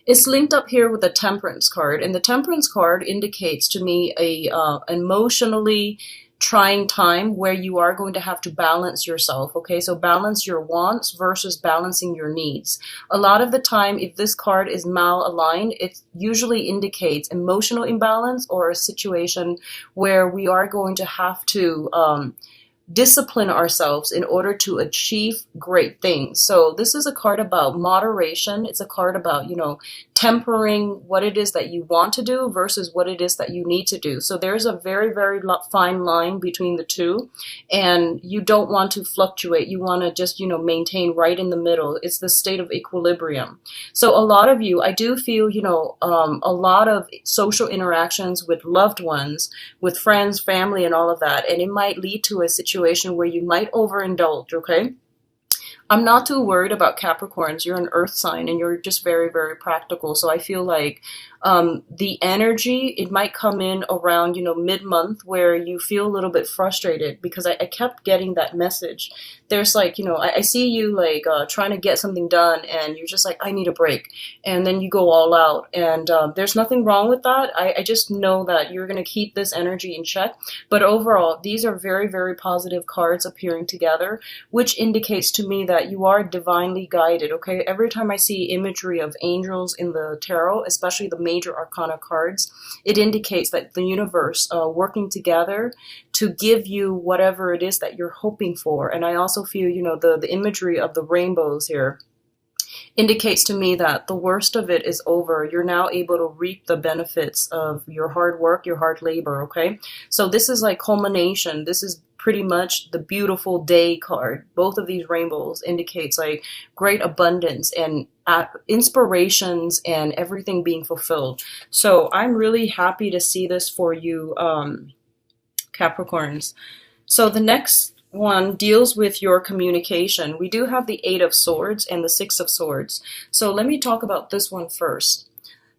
It's linked up here with the Temperance card, and the Temperance card indicates to me a emotionally trying time where you are going to have to balance yourself. Okay, so balance your wants versus balancing your needs. A lot of the time, if this card is malaligned, it usually indicates emotional imbalance or a situation where we are going to have to discipline ourselves in order to achieve great things. So this is a card about moderation. It's a card about, tempering what it is that you want to do versus what it is that you need to do. So there's a very, very fine line between the two, and you don't want to fluctuate. You want to just, maintain right in the middle. It's the state of equilibrium. So a lot of you, I do feel, a lot of social interactions with loved ones, with friends, family, and all of that, and it might lead to a situation where you might overindulge, okay? I'm not too worried about Capricorns. You're an earth sign and you're just very, very practical. So I feel like the energy, it might come in around, mid-month where you feel a little bit frustrated because I kept getting that message. There's like, I see you like trying to get something done and you're just like, I need a break. And then you go all out. And there's nothing wrong with that. I just know that you're going to keep this energy in check. But overall, these are very, very positive cards appearing together, which indicates to me that you are divinely guided, okay? Every time I see imagery of angels in the tarot, especially the major arcana cards, it indicates that the universe working together to give you whatever it is that you're hoping for. And I also feel, the imagery of the rainbows here indicates to me that the worst of it is over. You're now able to reap the benefits of your hard work, your hard labor, okay? So this is like culmination. This is pretty much the beautiful day card. Both of these rainbows indicates like great abundance and inspirations and everything being fulfilled. So I'm really happy to see this for you, Capricorns. So the next one deals with your communication. We do have the Eight of Swords and the Six of Swords. So let me talk about this one first.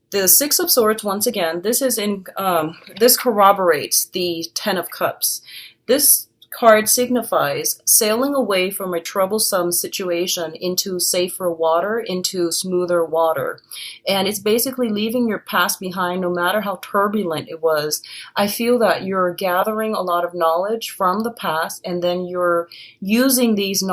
The Six of Swords, once again, this corroborates the Ten of Cups. This card signifies sailing away from a troublesome situation into safer water, into smoother water. And it's basically leaving your past behind no matter how turbulent it was. I feel that you're gathering a lot of knowledge from the past and then you're using these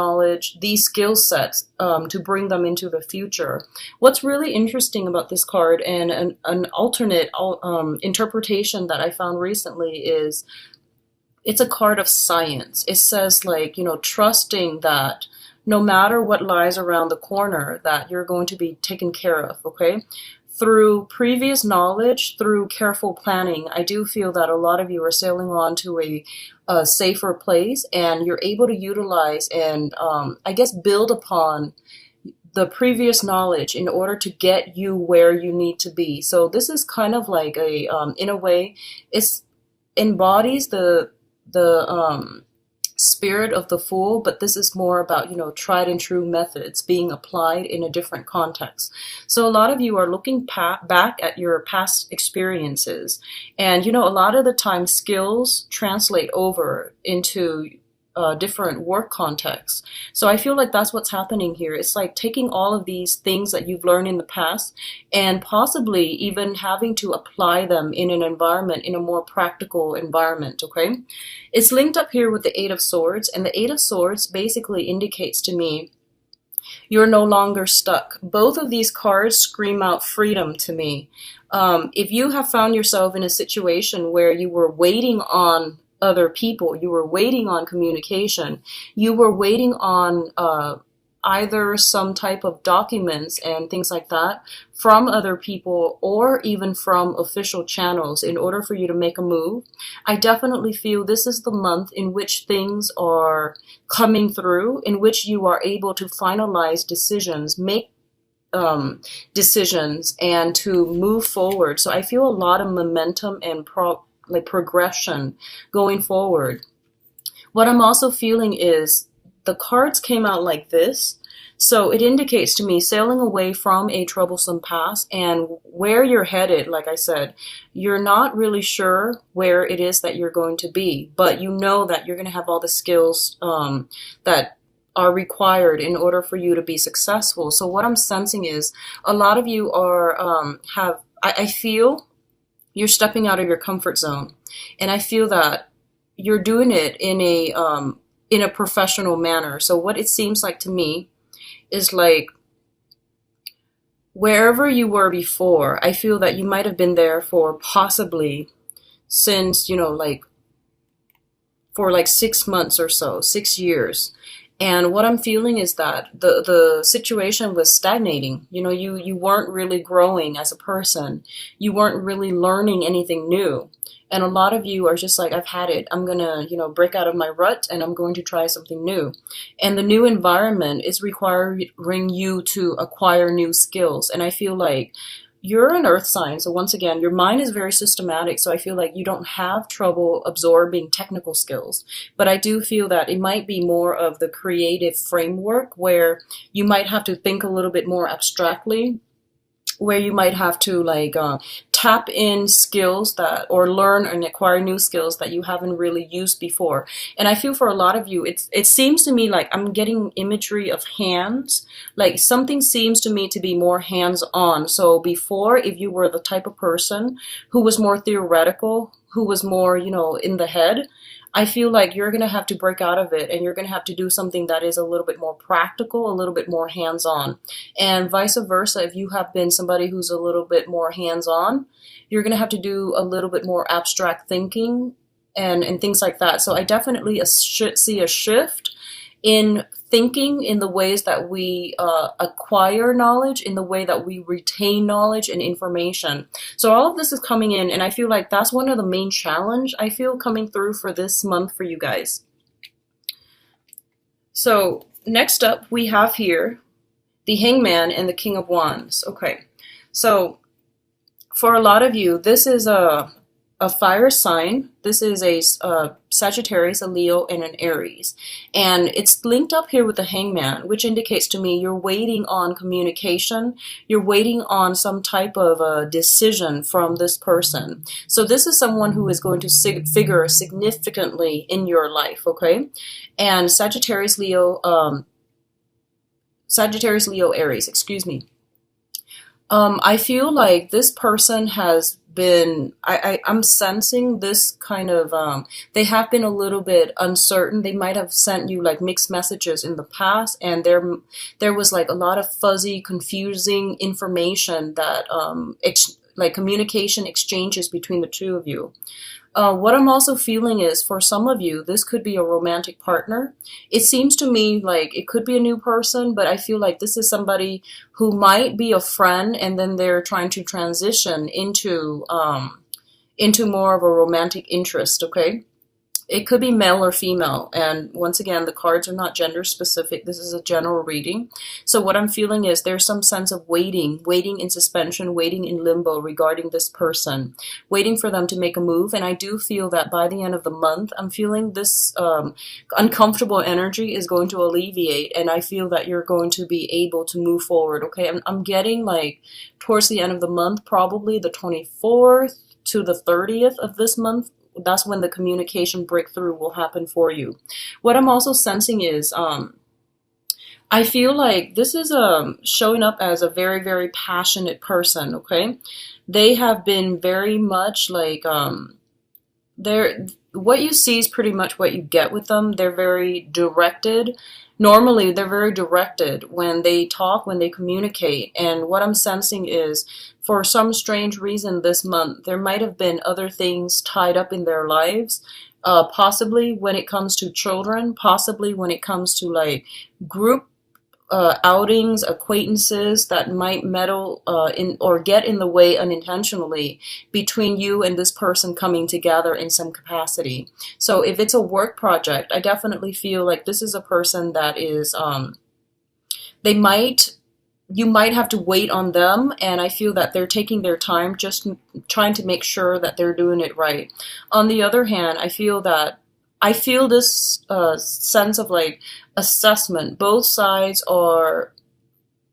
skill sets to bring them into the future. What's really interesting about this card and an alternate interpretation that I found recently is it's a card of science. It says like, trusting that no matter what lies around the corner, that you're going to be taken care of, okay? Through previous knowledge, through careful planning, I do feel that a lot of you are sailing on to a safer place and you're able to utilize and I guess build upon the previous knowledge in order to get you where you need to be. So this is kind of like in a way, it embodies the spirit of the Fool, but this is more about, tried and true methods being applied in a different context. So a lot of you are looking back at your past experiences, and, a lot of the time skills translate over into different work contexts. So I feel like that's what's happening here. It's like taking all of these things that you've learned in the past and possibly even having to apply them in an environment, in a more practical environment, okay? It's linked up here with the Eight of Swords, and the Eight of Swords basically indicates to me you're no longer stuck. Both of these cards scream out freedom to me. If you have found yourself in a situation where you were waiting on other people, you were waiting on communication, you were waiting on either some type of documents and things like that from other people or even from official channels in order for you to make a move, I definitely feel this is the month in which things are coming through, in which you are able to finalize decisions, make decisions, and to move forward. So I feel a lot of momentum and progression going forward. What I'm also feeling is the cards came out like this, so it indicates to me sailing away from a troublesome past and where you're headed. Like I said, you're not really sure where it is that you're going to be, but you know that you're going to have all the skills that are required in order for you to be successful. So what I'm sensing is a lot of you are I feel you're stepping out of your comfort zone, and I feel that you're doing it in a professional manner. So what it seems like to me is like wherever you were before, I feel that you might have been there for possibly since, like for like 6 months or so, 6 years. And what I'm feeling is that the situation was stagnating. You weren't really growing as a person. You weren't really learning anything new. And a lot of you are just like, I've had it. I'm gonna, break out of my rut and I'm going to try something new. And the new environment is requiring you to acquire new skills. And I feel like you're an earth sign, so once again, your mind is very systematic, so I feel like you don't have trouble absorbing technical skills. But I do feel that it might be more of the creative framework where you might have to think a little bit more abstractly, where you might have to tap in skills that, or learn and acquire new skills that you haven't really used before. And I feel for a lot of you, it seems to me like I'm getting imagery of hands, like something seems to me to be more hands-on. So before, if you were the type of person who was more theoretical, who was more, in the head, I feel like you're going to have to break out of it and you're going to have to do something that is a little bit more practical, a little bit more hands-on. And vice versa, if you have been somebody who's a little bit more hands-on, you're going to have to do a little bit more abstract thinking and things like that. So I definitely see a shift in thinking, in the ways that we acquire knowledge, in the way that we retain knowledge and information. So all of this is coming in, and I feel like that's one of the main challenge I feel coming through for this month for you guys. So next up we have here the Hangman and the King of Wands. Okay, so for a lot of you, this is a fire sign. This is a Sagittarius, a Leo, and an Aries. And it's linked up here with the Hangman, which indicates to me you're waiting on communication. You're waiting on some type of a decision from this person. So this is someone who is going to figure significantly in your life, okay? And Sagittarius, Leo, Aries, excuse me. I feel like this person has been, I'm sensing this kind of, they have been a little bit uncertain. They might have sent you like mixed messages in the past, and there was like a lot of fuzzy, confusing information that, like communication exchanges between the two of you. What I'm also feeling is for some of you, this could be a romantic partner. It seems to me like it could be a new person, but I feel like this is somebody who might be a friend and then they're trying to transition into more of a romantic interest, okay? It could be male or female. And once again, the cards are not gender specific. This is a general reading. So what I'm feeling is there's some sense of waiting in suspension, waiting in limbo regarding this person, waiting for them to make a move. And I do feel that by the end of the month, I'm feeling this uncomfortable energy is going to alleviate. And I feel that you're going to be able to move forward. Okay, I'm getting like towards the end of the month, probably the 24th to the 30th of this month. That's when the communication breakthrough will happen for you. What I'm also sensing is I feel like this is showing up as a very, very passionate person, okay? They have been very much like what you see is pretty much what you get with them. They're very directed. Normally, they're very directed when they talk, when they communicate. And what I'm sensing is, for some strange reason this month, there might have been other things tied up in their lives, possibly when it comes to children, possibly when it comes to like group outings, acquaintances that might meddle in or get in the way unintentionally between you and this person coming together in some capacity. So if it's a work project, I definitely feel like this is a person that is, you might have to wait on them, and I feel that they're taking their time, just trying to make sure that they're doing it right. On the other hand, I feel this sense of like assessment. Both sides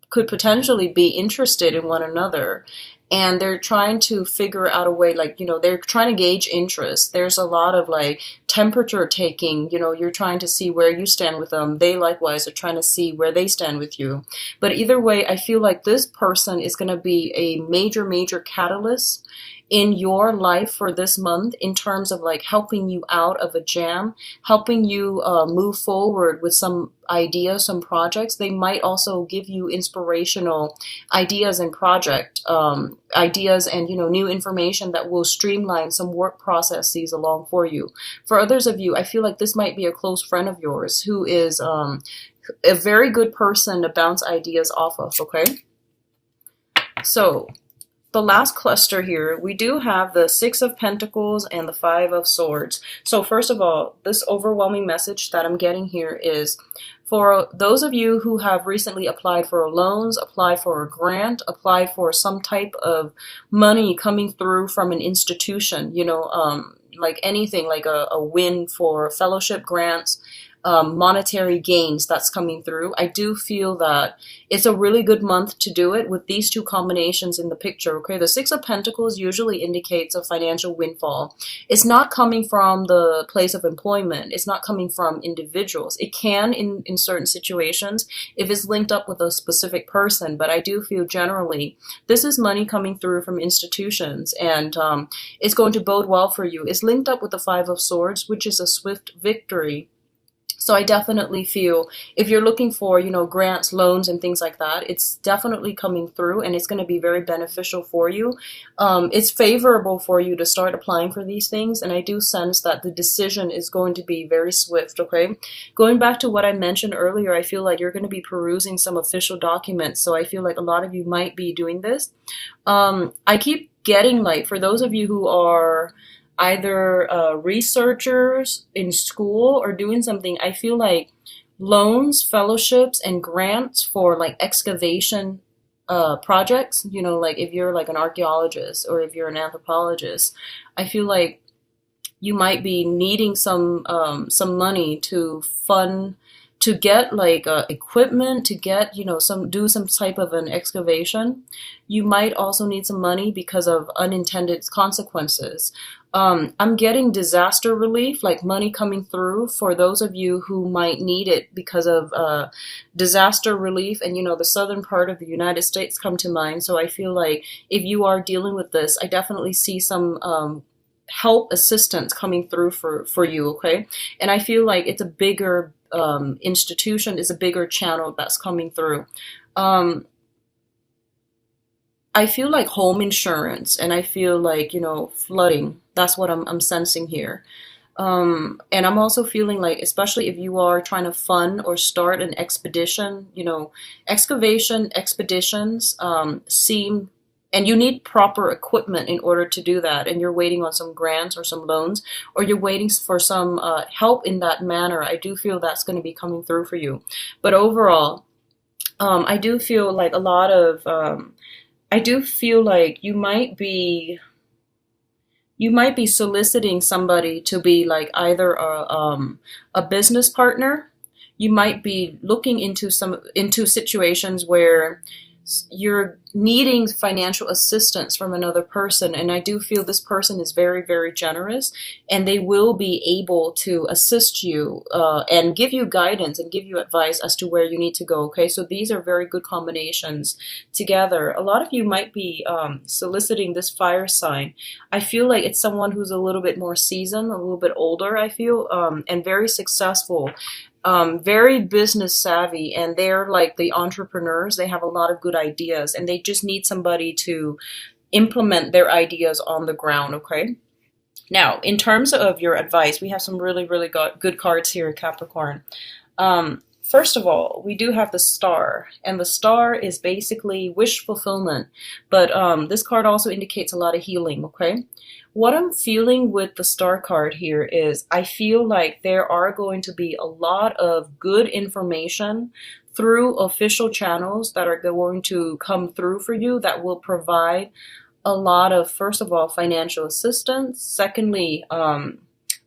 could potentially be interested in one another, and they're trying to figure out a way, like, they're trying to gauge interest. There's a lot of like temperature taking, you're trying to see where you stand with them. They likewise are trying to see where they stand with you. But either way, I feel like this person is going to be a major, major catalyst in your life for this month, in terms of like helping you out of a jam, helping you move forward with some ideas, some projects. They might also give you inspirational ideas and project ideas, and new information that will streamline some work processes along for you. For others of you, I feel like this might be a close friend of yours who is a very good person to bounce ideas off of. Okay, so the last cluster here, we do have the Six of Pentacles and the Five of Swords. So first of all, this overwhelming message that I'm getting here is for those of you who have recently applied for loans, applied for a grant, applied for some type of money coming through from an institution, like anything, like a win for fellowship grants, monetary gains that's coming through. I do feel that it's a really good month to do it with these two combinations in the picture. Okay, the Six of Pentacles usually indicates a financial windfall. It's not coming from the place of employment. It's not coming from individuals. It can in certain situations if it's linked up with a specific person, but I do feel generally this is money coming through from institutions, and it's going to bode well for you. It's linked up with the Five of Swords, which is a swift victory. So I definitely feel if you're looking for, grants, loans, and things like that, it's definitely coming through, and it's going to be very beneficial for you. It's favorable for you to start applying for these things, and I do sense that the decision is going to be very swift, okay? Going back to what I mentioned earlier, I feel like you're going to be perusing some official documents, so I feel like a lot of you might be doing this. I keep getting, like, for those of you who are either researchers in school or doing something, I feel like loans, fellowships, and grants for like excavation projects, like if you're like an archaeologist or if you're an anthropologist, I feel like you might be needing some money to fund, to get like equipment, to get, do some type of an excavation. You might also need some money because of unintended consequences. I'm getting disaster relief, like money coming through for those of you who might need it because of disaster relief. And, the southern part of the United States come to mind. So I feel like if you are dealing with this, I definitely see some help, assistance coming through for you, okay? And I feel like it's a bigger institution, is a bigger channel that's coming through. I feel like home insurance, and I feel like, flooding. That's what I'm sensing here. And I'm also feeling like, especially if you are trying to fund or start an expedition, expeditions seem, and you need proper equipment in order to do that, and you're waiting on some grants or some loans, or you're waiting for some help in that manner. I do feel that's going to be coming through for you. But overall, I do feel like a lot of, I do feel like you might be soliciting somebody to be like either a business partner. You might be looking into situations where you're needing financial assistance from another person, and I do feel this person is very, very generous, and they will be able to assist you and give you guidance and give you advice as to where you need to go. Okay, so these are very good combinations together. A lot of you might be soliciting this fire sign. I feel like it's someone who's a little bit more seasoned, a little bit older, I feel, and very successful. Very business savvy, and they're like the entrepreneurs. They have a lot of good ideas, and they just need somebody to implement their ideas on the ground, okay? Now, in terms of your advice, we have some really, really good cards here, Capricorn. First of all, we do have the Star, and the Star is basically wish fulfillment, but this card also indicates a lot of healing, okay? What I'm feeling with the Star card here is I feel like there are going to be a lot of good information through official channels that are going to come through for you that will provide a lot of, first of all, financial assistance. Secondly,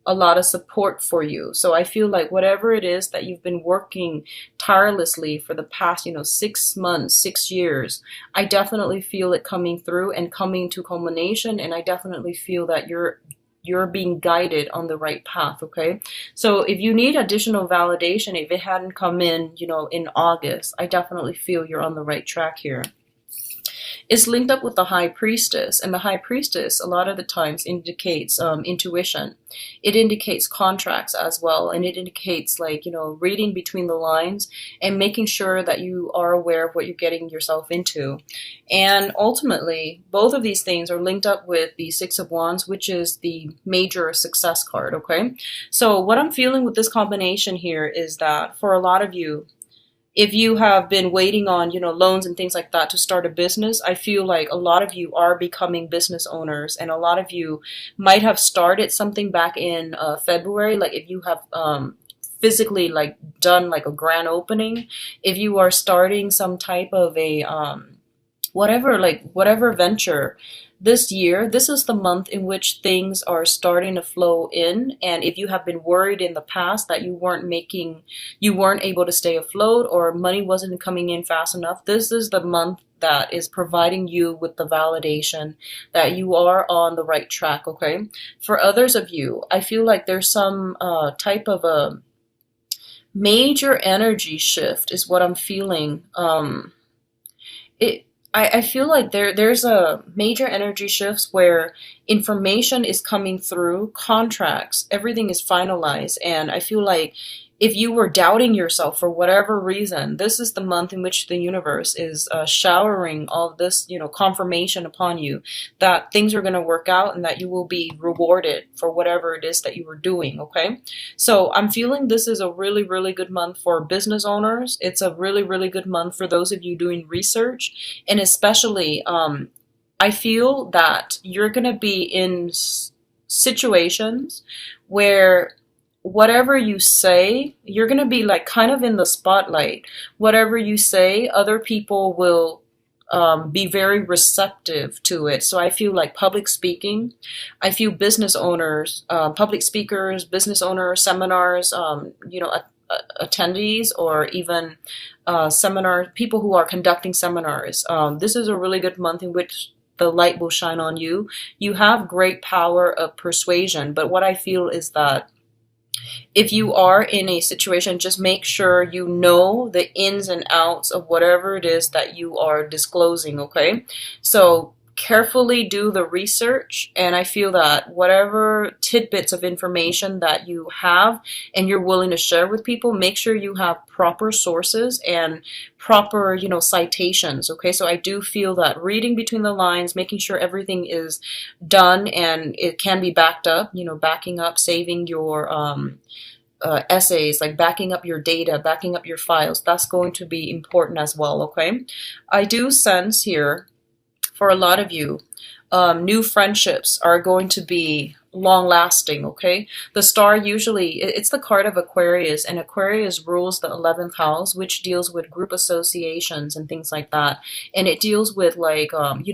a lot of support for you. So I feel like whatever it is that you've been working tirelessly for the past, 6 months, 6 years, I definitely feel it coming through and coming to culmination. And I definitely feel that you're being guided on the right path, okay? So if you need additional validation, if it hadn't come in, in August, I definitely feel you're on the right track here. It's linked up with the high priestess, and the high priestess a lot of the times indicates intuition. It indicates contracts as well, and it indicates like reading between the lines and making sure that you are aware of what you're getting yourself into. And ultimately, both of these things are linked up with the Six of Wands, which is the major success card, okay? So what I'm feeling with this combination here is that for a lot of you, if you have been waiting on, loans and things like that to start a business, I feel like a lot of you are becoming business owners, and a lot of you might have started something back in February. Like if you have physically like done like a grand opening, if you are starting some type of a whatever venture this year, this is the month in which things are starting to flow in. And if you have been worried in the past that you weren't able to stay afloat, or money wasn't coming in fast enough, this is the month that is providing you with the validation that you are on the right track, okay? For others of you, I feel like there's some type of a major energy shift is what I'm feeling. I feel like there's a major energy shifts where information is coming through, contracts, everything is finalized, and I feel like if you were doubting yourself for whatever reason, this is the month in which the universe is showering all this, confirmation upon you that things are going to work out and that you will be rewarded for whatever it is that you were doing, okay? So I'm feeling this is a really, really good month for business owners. It's a really, really good month for those of you doing research. And especially, I feel that you're going to be in situations where whatever you say, you're going to be like kind of in the spotlight. Whatever you say, other people will be very receptive to it. So I feel like public speaking, I feel business owners, public speakers, business owners, seminars, attendees, or even seminar people who are conducting seminars. This is a really good month in which the light will shine on you. You have great power of persuasion, but what I feel is that if you are in a situation, just make sure you know the ins and outs of whatever it is that you are disclosing, okay? So carefully do the research, and I feel that whatever tidbits of information that you have and you're willing to share with people, make sure you have proper sources and proper, citations, okay? So I do feel that reading between the lines, making sure everything is done and it can be backed up, backing up, saving your essays, like backing up your data, backing up your files, that's going to be important as well, okay? I do sense here for a lot of you, new friendships are going to be long lasting, okay? The star usually, it's the card of Aquarius, and Aquarius rules the 11th house, which deals with group associations and things like that. And it deals with like,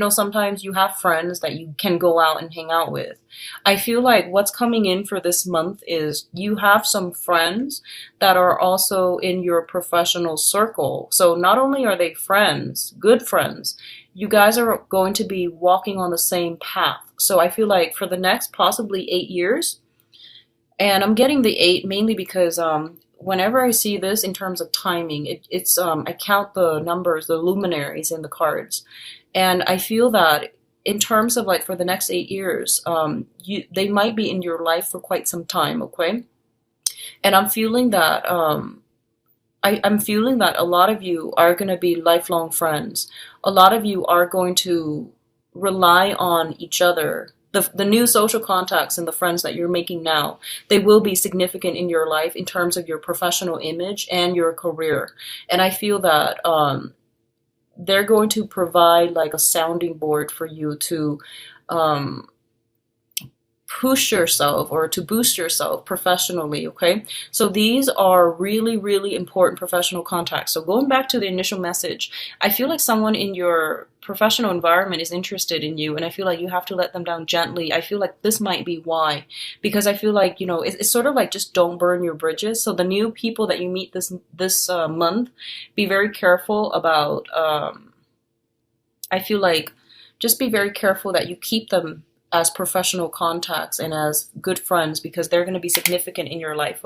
sometimes you have friends that you can go out and hang out with. I feel like what's coming in for this month is you have some friends that are also in your professional circle. So not only are they friends, good friends, you guys are going to be walking on the same path. So I feel like for the next possibly 8 years, and I'm getting the 8 mainly because whenever I see this in terms of timing, it's I count the numbers, the luminaries in the cards, and I feel that in terms of like for the next 8 years, they might be in your life for quite some time, okay? And I'm feeling that I'm feeling that a lot of you are going to be lifelong friends. A lot of you are going to rely on each other. The new social contacts and the friends that you're making now, they will be significant in your life in terms of your professional image and your career. And I feel that they're going to provide like a sounding board for you to push yourself or to boost yourself professionally, okay? So these are really, really important professional contacts. So going back to the initial message, I feel like someone in your professional environment is interested in you, and I feel like you have to let them down gently. I feel like this might be why, because I feel like, you know, it's sort of like just don't burn your bridges. So the new people that you meet this month, be very careful about, I feel like just be very careful that you keep them as professional contacts and as good friends, because they're going to be significant in your life.